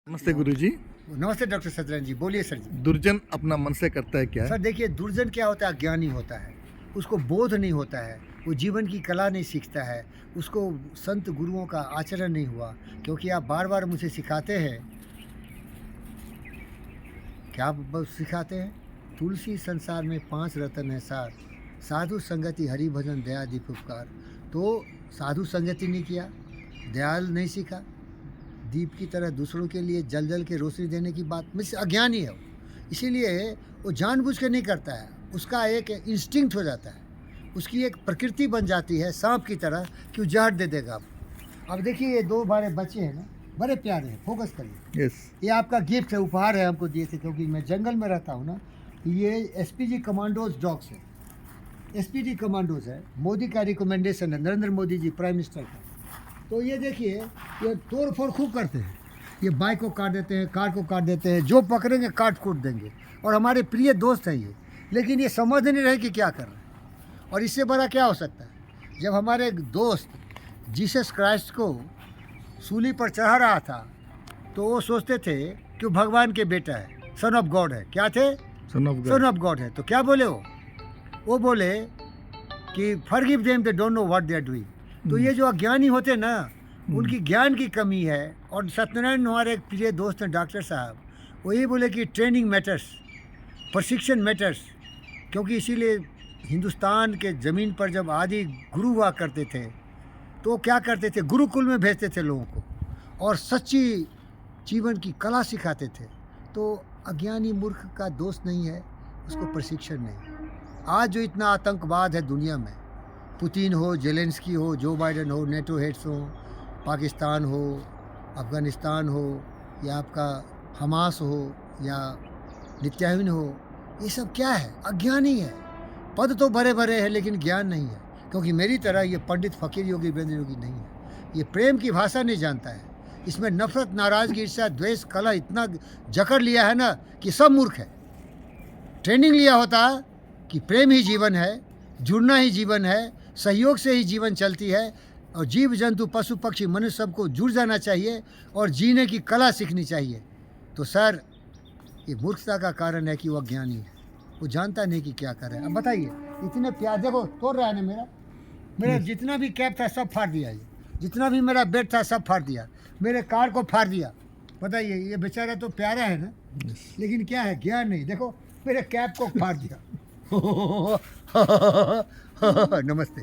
नमस्ते गुरुजी। नमस्ते डॉक्टर सत्यनारायण जी, बोलिए सर जी। दुर्जन अपना मन से करता है क्या? सर देखिए, दुर्जन क्या होता है? अज्ञानी होता है, उसको बोध नहीं होता है, वो जीवन की कला नहीं सीखता है, उसको संत गुरुओं का आचरण नहीं हुआ। क्योंकि आप बार बार मुझे सिखाते हैं, क्या सिखाते हैं? तुलसी संसार में 5 रतन है सार, साधु संगति हरि भजन दया दीप उपकार। तो साधु संगति नहीं किया, दयाल नहीं सीखा, दीप की तरह दूसरों के लिए जल जल के रोशनी देने की बात में से अज्ञानी है वो। इसीलिए वो जानबूझ के नहीं करता है, उसका एक इंस्टिंक्ट हो जाता है, उसकी एक प्रकृति बन जाती है सांप की तरह कि वो जहर दे देगा आपको। अब देखिए, ये 2 हमारे बच्चे हैं ना, बड़े प्यारे हैं, फोकस करिए। यस। ये आपका गिफ्ट है, उपहार है, हमको दिए थे, क्योंकि मैं जंगल में रहता हूँ ना। ये एसपीजी कमांडोज डॉग्स है, एसपीजी कमांडोज है, मोदी का रिकमेंडेशन है, नरेंद्र मोदी जी प्राइम मिनिस्टर का। तो ये देखिए, ये तोड़ फोड़ खूब करते हैं, ये बाइक को काट देते हैं, कार को काट देते हैं, जो पकड़ेंगे काट कूट देंगे। और हमारे प्रिय दोस्त हैं ये, लेकिन ये समझ नहीं रहे कि क्या कर रहे हैं। और इससे बड़ा क्या हो सकता है? जब हमारे दोस्त जीसस क्राइस्ट को सूली पर चढ़ा रहा था, तो वो सोचते थे कि वो भगवान के बेटा है, सन ऑफ गॉड है। क्या थे? सन ऑफ गॉड है। तो क्या बोले वो बोले कि forgive them, they don't know what they are doing. तो ये जो अज्ञानी होते ना, उनकी ज्ञान की कमी है। और सत्यनारायण हमारे एक प्रिय दोस्त हैं डॉक्टर साहब, वो ये बोले कि ट्रेनिंग मैटर्स, प्रशिक्षण मैटर्स। क्योंकि इसीलिए हिंदुस्तान के ज़मीन पर जब आदि गुरु हुआ करते थे, तो क्या करते थे? गुरुकुल में भेजते थे लोगों को और सच्ची जीवन की कला सिखाते थे। तो अज्ञानी मूर्ख का दोष नहीं है, उसको प्रशिक्षण नहीं। आज जो इतना आतंकवाद है दुनिया में, पुतिन हो, जेलेंस्की हो, जो बाइडेन हो, नेटो हेड्स हो, पाकिस्तान हो, अफ़गानिस्तान हो, या आपका हमास हो, या नित्याहीन हो, ये सब क्या है? अज्ञानी है। पद तो बड़े बड़े हैं, लेकिन ज्ञान नहीं है। क्योंकि मेरी तरह ये पंडित फ़कीर योगी वीरेंद्र योगी नहीं है। ये प्रेम की भाषा नहीं जानता है, इसमें नफरत, नाराज़गी, ईर्ष्या, द्वेष, कलह इतना जकड़ लिया है ना कि सब मूर्ख है। ट्रेनिंग लिया होता कि प्रेम ही जीवन है, जुड़ना ही जीवन है, सहयोग से ही जीवन चलती है, और जीव जंतु पशु पक्षी मनुष्य सबको जुड़ जाना चाहिए और जीने की कला सीखनी चाहिए। तो सर, ये मूर्खता का कारण है कि वो अज्ञानी है, वो जानता नहीं कि क्या करे। अब बताइए, इतने प्यार, देखो तोड़ रहा है ना, मेरा जितना भी कैप था सब फाड़ दिया, ये जितना भी मेरा बेड था सब फाड़ दिया, मेरे कार को फाड़ दिया। बताइए, ये बेचारा तो प्यारा है ना, लेकिन क्या है? ज्ञान नहीं। देखो, मेरे कैप को फाड़ दिया। नमस्ते।